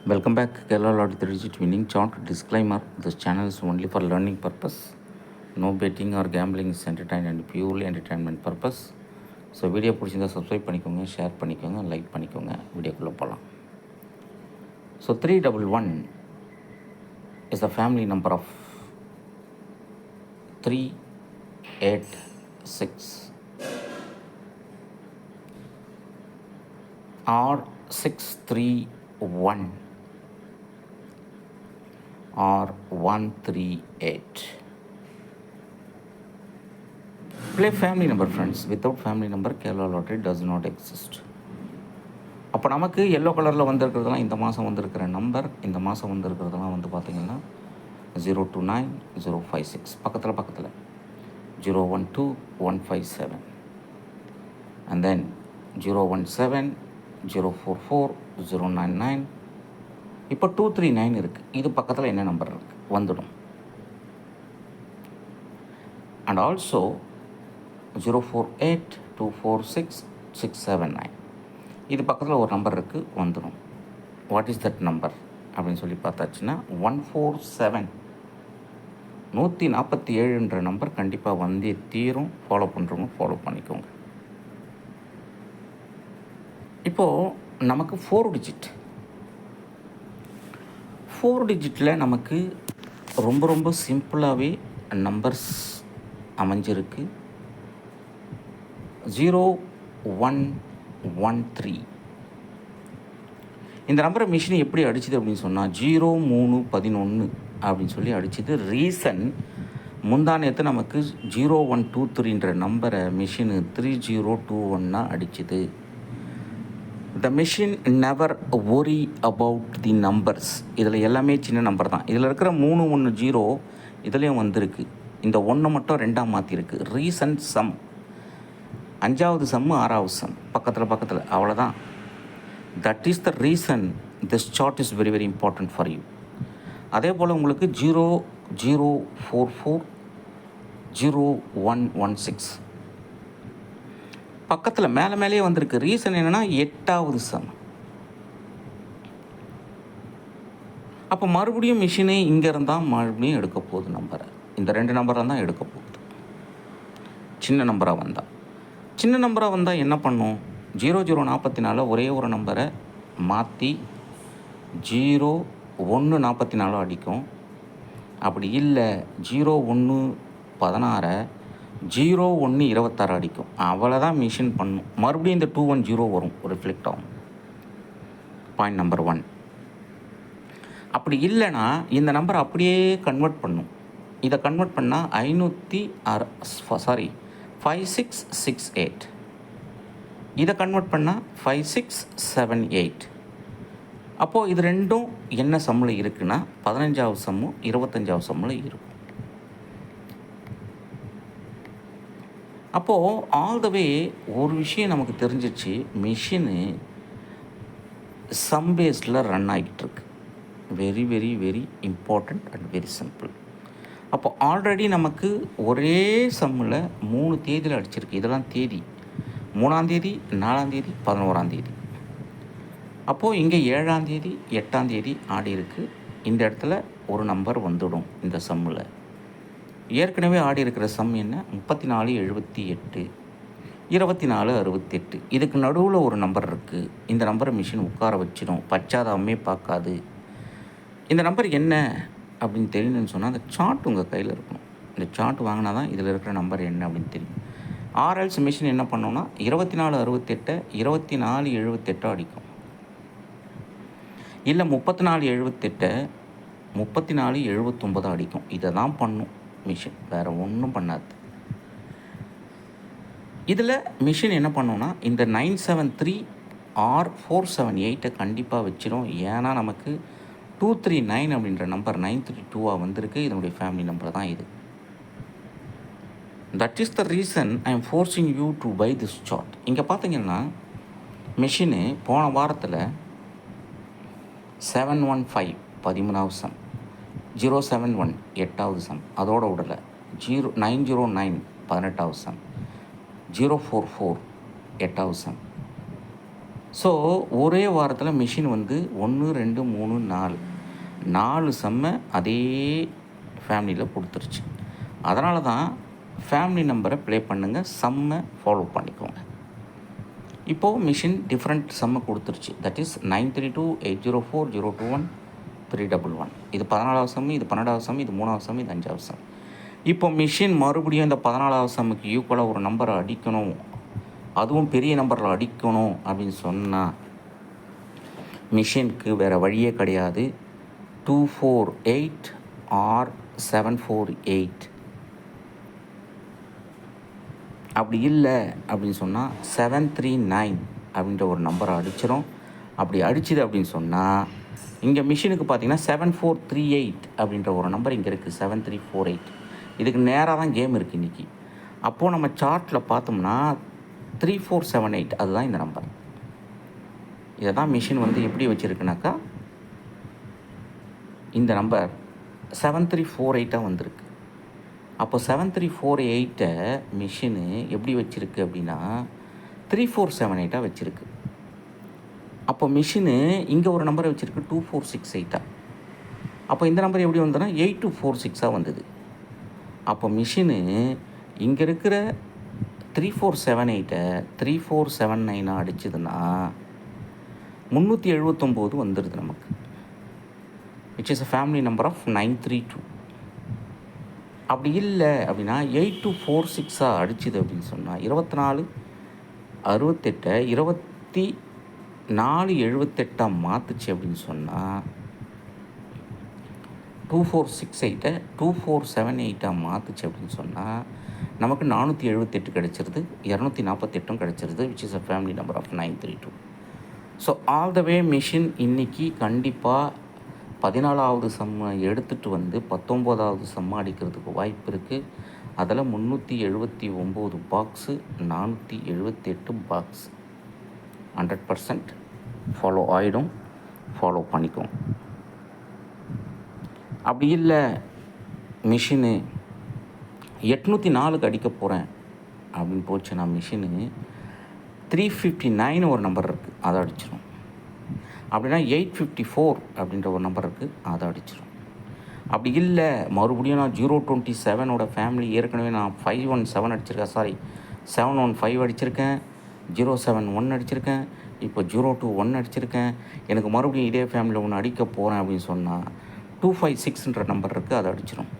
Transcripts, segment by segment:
Welcome back, Kerala Lottery 3-digit winning chart. Disclaimer: this channel is only for learning purpose. No betting or gambling is entertainment and purely entertainment purpose. So video பிடிச்சிருந்தா subscribe பண்ணிக்கோங்க, share பண்ணிக்கோங்க, like பண்ணிக்கோங்க. வீடியோக்குள்ளே போகலாம். So 311 is the family number of 386 or 631 or 138. Play family number, friends. Without family number, Kerala Lottery does not exist. அப்போ நமக்கு yellow கலரில் வந்திருக்கிறதுலாம் இந்த மாதம் வந்திருக்கிற நம்பர், இந்த மாதம் வந்திருக்கிறதுலாம் வந்து பார்த்திங்கன்னா 029 056 பக்கத்தில் 012 157 and then 017 044 099. இப்போ 239 இருக்குது. இது பக்கத்தில் என்ன நம்பர் இருக்குது வந்துடும். அண்ட் ஆல்சோ 048 246 679 இது பக்கத்தில் ஒரு நம்பர் இருக்குது வந்துடும். வாட் இஸ் தட் நம்பர் அப்படின்னு சொல்லி பார்த்தாச்சுன்னா 147 147 நம்பர் கண்டிப்பாக வந்தே தீரும். ஃபாலோ பண்ணுறவங்க ஃபாலோ பண்ணிக்கோங்க. இப்போது நமக்கு 4 டிஜிட்டில் நமக்கு ரொம்ப சிம்பிளாகவே நம்பர்ஸ் அமைஞ்சிருக்கு. 0113 இந்த நம்பரை மிஷின் எப்படி அடிச்சுது அப்படின்னு சொன்னால் 0311 அப்படின்னு சொல்லி அடிச்சுது. ரீசன் முந்தானத்து நமக்கு 0123 நம்பரை மிஷினு 3021 அடிச்சுது. The machine never worry about the numbers. இதில் எல்லாமே சின்ன நம்பர் தான். இதில் இருக்கிற 310 இதுலேயும் வந்திருக்கு. இந்த 1 மட்டும் 2ஆக மாற்றிருக்கு. ரீசன் சம் 5வது சம்மு 6வது சம் பக்கத்தில் அவ்வளோதான். That is the reason this chart is very very important for you. அதே போல் உங்களுக்கு 0044 0116 பக்கத்தில் மேலேயே வந்திருக்கு. ரீசன் என்னென்னா 8வது சம். அப்போ மறுபடியும் மிஷினே இங்கே இருந்தால் மறுபடியும் எடுக்க போகுது நம்பரை. இந்த 2 நம்பராக தான் எடுக்க போகுது. சின்ன நம்பராக வந்தால் என்ன பண்ணும்? 0044 ஒரே ஒரு நம்பரை மாற்றி 0144 அடிக்கும். அப்படி இல்லை 0116 0126 அடிக்கும். அவ்வளோதான் மிஷின் பண்ணும். மறுபடியும் இந்த 210 வரும், ரிஃப்ளெக்ட் ஆகும். Point number 1. அப்படி இல்லைன்னா இந்த நம்பரை அப்படியே கன்வெர்ட் பண்ணும். இதை கன்வெர்ட் பண்ணால் 5668. இதை கன்வெர்ட் பண்ணால் 5678. அப்போது இது ரெண்டும் என்ன சம்மில் இருக்குன்னா 15வது சம்மும் 25வது சம்மில் இருக்கும். அப்போது ஆல் த வே ஒரு விஷயம் நமக்கு தெரிஞ்சிச்சு. மிஷினு சம் பேஸில் ரன் ஆகிட்டுருக்கு. Very very very important and very simple. அப்போ ஆல்ரெடி நமக்கு ஒரே சம்மில் 3 தேதியில் அடிச்சிருக்கு. இதெல்லாம் தேதி 3ஆம் தேதி 4ஆம் தேதி 11ஆம் தேதி. அப்போது இங்கே 7ஆம் தேதி 8ஆம் தேதி ஆடி இருக்குது. இந்த இடத்துல ஒரு நம்பர் வந்துடும். இந்த சம்மில் ஏற்கனவே ஆடி இருக்கிற சம் என்ன? 3478 2468. இதுக்கு நடுவில் ஒரு நம்பர் இருக்குது. இந்த நம்பரை மிஷின் உட்கார வச்சிடும். பச்சாதாமே பார்க்காது. இந்த நம்பர் என்ன அப்படின்னு தெரியணும்னு சொன்னால் அந்த சார்ட் உங்கள் கையில் இருக்கணும். இந்த சார்ட் வாங்கினா தான் இதில் இருக்கிற நம்பர் என்ன அப்படின்னு தெரியும். ஆர்எல்ஸ் மிஷின் என்ன பண்ணோன்னா 2468 2478 அடிக்கும். இல்லை 3478 3479 அடிக்கும். இதை தான் பண்ணும் மிஷின், வேறு ஒன்றும் பண்ணாது. இதில் மிஷின் என்ன பண்ணோன்னா இந்த 973 ஆர் 478 கண்டிப்பாக வச்சிடும். ஏன்னா நமக்கு 239 அப்படின்ற நம்பர் 932 வந்திருக்கு. இதனுடைய ஃபேமிலி நம்பர் தான் இது. That is the reason I am forcing you to buy this chart. இங்கே பார்த்தீங்கன்னா மிஷினு போன வாரத்தில் 715 13வது சம், 071 8வது சம் அதோட விடலை, 909 18வது சம், 044 8வது சம், ஸோ ஒரே வாரத்தில் மிஷின் வந்து 1 2 3 4 4 செம்மை அதே ஃபேமிலியில் கொடுத்துருச்சு. அதனால தான் ஃபேமிலி நம்பரை ப்ளே பண்ணுங்கள், செம்மை ஃபாலோ பண்ணிக்கோங்க. இப்போது மிஷின் டிஃப்ரெண்ட் செம்மை கொடுத்துருச்சு. That is 932 804 021 311. இது 14வது செம்மு, இது 12வது செம்மு, இது 3வது செம்மு, இது 5வது செம்மு. இப்போ மிஷின் மறுபடியும் இந்த 14வது செம்முக்கு ஈக்குவலாக ஒரு நம்பரை அடிக்கணும், அதுவும் பெரிய நம்பரில் அடிக்கணும் அப்படின்னு சொன்னால் மிஷினுக்கு வேறு வழியே கிடையாது. 248 ஆர் 748. அப்படி இல்லை அப்படின்னு சொன்னால் 739 அப்படின்ற ஒரு நம்பரை அடிச்சிடும். அப்படி அடிச்சுது அப்படின்னு சொன்னால் இங்கே மிஷினுக்கு பார்த்தீங்கன்னா 7438 அப்படின்ற ஒரு நம்பர் இங்கே இருக்குது. 7348. இதுக்கு நேராக தான் கேம் இருக்குது இன்றைக்கி. அப்போது நம்ம சார்ட்டில் பார்த்தோம்னா 3478 அதுதான் இந்த நம்பர். இதை தான் மிஷின் வந்து எப்படி வச்சுருக்குனாக்கா இந்த நம்பர் 7348 வந்திருக்கு. அப்போ 7348 மிஷினு எப்படி வச்சுருக்கு அப்படின்னா 3478 வச்சுருக்கு. அப்போ மிஷினு இங்கே ஒரு நம்பரை வச்சுருக்கு 2468. அப்போ இந்த நம்பர் எப்படி வந்ததுன்னா 8246 வந்தது. அப்போ மிஷினு இங்கே இருக்கிற 3478 3479 அடிச்சதுன்னா 379 வந்துடுது நமக்கு, which is a family number of 932. அப்படி இல்லை அப்படின்னா 8246 அடிச்சுது அப்படின்னு சொன்னால் 24 68 24 78 மாற்றுச்சு அப்படின்னு சொன்னால் 2468 2478 மாற்றுச்சு அப்படின்னு சொன்னால் நமக்கு 478 கிடச்சிருது, 248 கிடச்சிருது, which is a family number of 932. So all the way machine இன்றைக்கி கண்டிப்பாக 14வது செம்மை எடுத்துகிட்டு வந்து 19வது செம்மை அடிக்கிறதுக்கு வாய்ப்பு இருக்குது. அதில் 379 பாக்ஸு 478 பாக்ஸ் 100% ஃபாலோ ஆகிடும். ஃபாலோ பண்ணிக்கோங்க. அப்படி இல்லை மிஷினு 804க்கு அடிக்க போகிறேன் அப்படின்னு போச்சுன்னா மிஷினு 359 ஒரு நம்பர் இருக்குது, அதை அடிச்சிடும். அப்படின்னா 854 அப்படின்ற ஒரு நம்பர் இருக்குது, அதை அடிச்சிடும். அப்படி இல்லை மறுபடியும் நான் 027 ஃபேமிலி ஏற்கனவே நான் 517 அடிச்சிருக்கேன், 715 அடிச்சிருக்கேன், 071 அடிச்சிருக்கேன், இப்போ 021 அடிச்சிருக்கேன், எனக்கு மறுபடியும் இதே ஃபேமிலியில் ஒன்று அடிக்க போகிறேன் அப்படின்னு சொன்னால் 256ன்ற நம்பர் இருக்குது, அதை அடிச்சிடும்.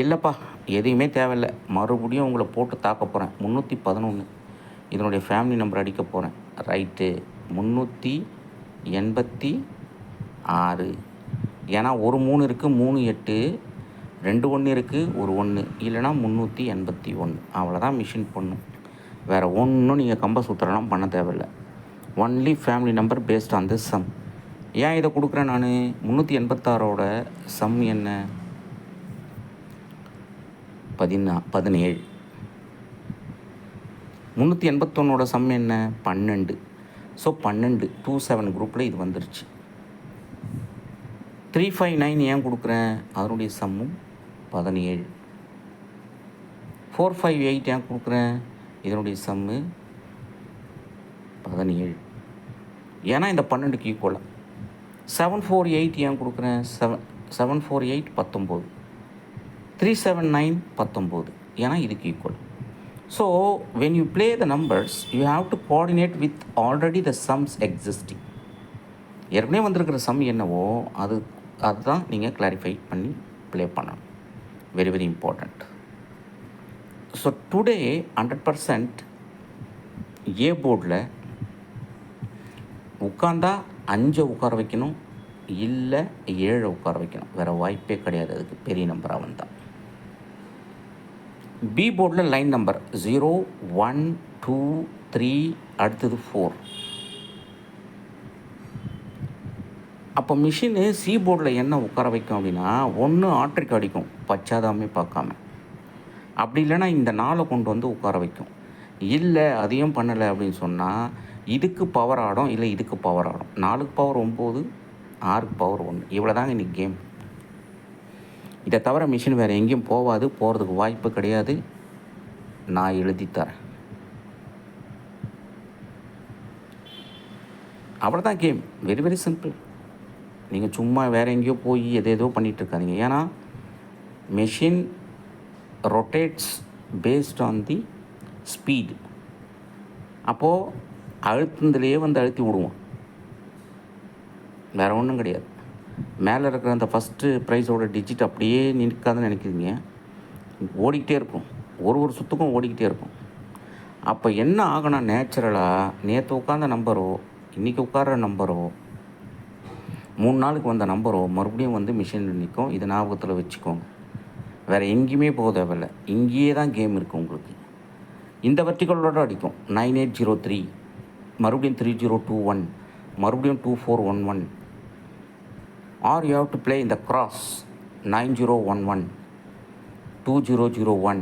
இல்லைப்பா எதையுமே தேவையில்லை, மறுபடியும் உங்களை போட்டு தாக்க போகிறேன், 311 இதனுடைய ஃபேமிலி நம்பர் அடிக்க போகிறேன். ரைட்டு, 386. ஏன்னா ஒரு 3 இருக்குது, 3 8, 2 1 இருக்குது, ஒரு 1, இல்லைனா 381. அவ்வளோதான் மிஷின் பண்ணும். வேறு ஒன்றும் நீங்கள் கம்ப சூத்திரம்லாம் பண்ண தேவையில்லை. Only family number based on the some. ஏன் இதை கொடுக்குறேன் நான்? 386 சம் என்ன? 17. 381 சம் என்ன? 12. ஸோ 12 27 குரூப்பில் இது வந்துருச்சு. 359 ஏன் கொடுக்குறேன்? அதனுடைய சம்மும் 17. 458 ஏன் கொடுக்குறேன்? இதனுடைய சம்மு 17. ஏன்னா இந்த 12க்கு ஈக்குவலாக. 748 ஏன் கொடுக்குறேன்? 748 19. 379 19, ஏன்னா இதுக்கு equal. So when you play the numbers you have to coordinate with already the sums existing. ஏற்கனவே வந்திருக்கிற சம் என்னவோ அதுதான் நீங்கள் கிளாரிஃபை பண்ணி ப்ளே பண்ணணும். Very very important. So today 100% ஏ போர்டில் உட்காந்தா 5 உட்கார வைக்கணும், இல்லை 7 உட்கார வைக்கணும். வேறு வாய்ப்பே கிடையாது அதுக்கு, பெரிய நம்பராக வந்தால். பி போர்டில் லைன் நம்பர் 0 1 2 3 அடுத்தது 4. அப்போ மிஷினு சி போர்டில் என்ன உட்கார வைக்கும் அப்படின்னா, ஒன்று ஆட்ரிக் அடிக்கும் பச்சாதாமே பார்க்காம, அப்படி இல்லைன்னா இந்த 4 கொண்டு வந்து உட்கார வைக்கும். இல்லை அதையும் பண்ணலை அப்படின்னு சொன்னால் இதுக்கு பவர் ஆடும், இல்லை இதுக்கு பவர் ஆடும். 4க்கு பவர் 9, 6க்கு பவர் 1. இவ்வளோ தாங்க இன்றைக்கி கேம். இதை தவிர மிஷின் வேறு எங்கேயும் போகிறதுக்கு வாய்ப்பு கிடையாது. நான் எழுதித்தரேன். அவ்வளோதான் கேம். Very very simple. நீங்கள் சும்மா வேறு எங்கேயோ போய் எதேதோ பண்ணிகிட்ருக்காதீங்க. ஏன்னா machine rotates based on the speed. அப்போது அழுத்தத்துலேயே வந்து அழுத்தி விடுவோம், வேறு ஒன்றும் கிடையாது. மேலே இருக்கிற அந்த ஃபஸ்ட்டு ப்ரைஸோட டிஜிட் அப்படியே நிற்காதுன்னு நினைக்கிறீங்க, ஓடிக்கிட்டே இருக்கும், ஒரு சுற்றுக்கும் ஓடிக்கிட்டே இருக்கும். அப்போ என்ன ஆகணும், நேச்சுரலாக நேற்று உட்காந்த நம்பரோ இன்றைக்கி உட்கார்ற நம்பரோ 3 நாளுக்கு வந்த நம்பரோ மறுபடியும் வந்து மிஷினில் நிற்கும். இதை ஞாபகத்தில் வச்சுக்கோங்க. வேறு எங்கேயுமே போக தேவையில்லை, இங்கேயே தான் கேம் இருக்குது உங்களுக்கு. இந்த வெர்டிகளோடு அடிக்கும் 9803, மறுபடியும் 3021, மறுபடியும் 2411. Are you have to play இந்த கிராஸ் 9011, 2001,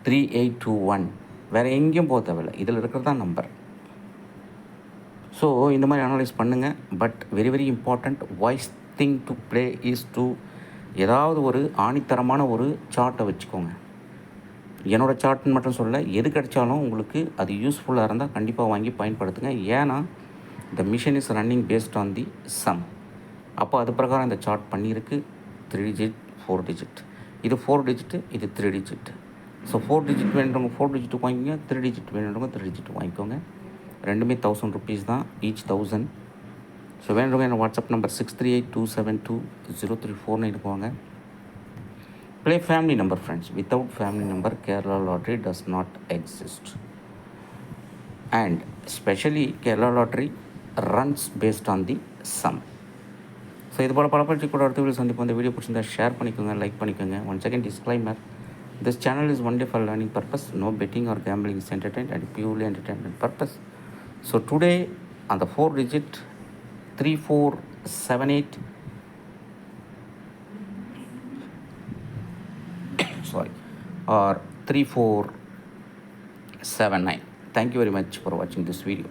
3821. வேறு எங்கேயும் போக தேவையில்லை, இதில் இருக்கிறது தான் நம்பர். ஸோ இந்த மாதிரி அனலைஸ் பண்ணுங்கள். But very very important voice thing to play is to ஏதாவது ஒரு ஆணித்தரமான ஒரு சார்ட்டை வச்சுக்கோங்க. என்னோடய சார்ட்னு மட்டும் சொல்ல, எது கிடைச்சாலும் உங்களுக்கு அது யூஸ்ஃபுல்லாக இருந்தால் கண்டிப்பாக வாங்கி பயன்படுத்துங்க. ஏன்னா இந்த machine is running based on the some. அப்போ அது பிரகாரம் இந்த சார்ட் பண்ணியிருக்கு. 3 டிஜிட் 4 டிஜிட், இது 4 டிஜிட்டு, இது 3 டிஜிட். ஸோ 4 டிஜிட் வேணுறவங்க 4 டிஜிட்டு வாங்கிக்கோங்க, 3 டிஜிட் வேணுறவங்க 3 டிஜிட் வாங்கிக்கோங்க. ரெண்டுமே 1000 rupees தான், ஈச் 1000. ஸோ வேணுறவங்க என்ன வாட்ஸ்அப் நம்பர் 6382720349 போங்க. Play family number friends. Without family number Kerala lottery does not exist. And specially Kerala lottery runs based on the some. So இது போல் பல பற்றி கூட அடுத்த வீடியோ சந்திப்போம். இந்த வீடியோ பிடிச்சிருந்தா ஷேர் பண்ணிக்கோங்க, லைக் பண்ணிக்கோங்க. One second disclaimer, this channel is only for learning purpose. No betting or gambling is entertained and purely entertainment purpose. So today on the 4 digit 3478 sorry or 3479. Thank you very much for watching this video.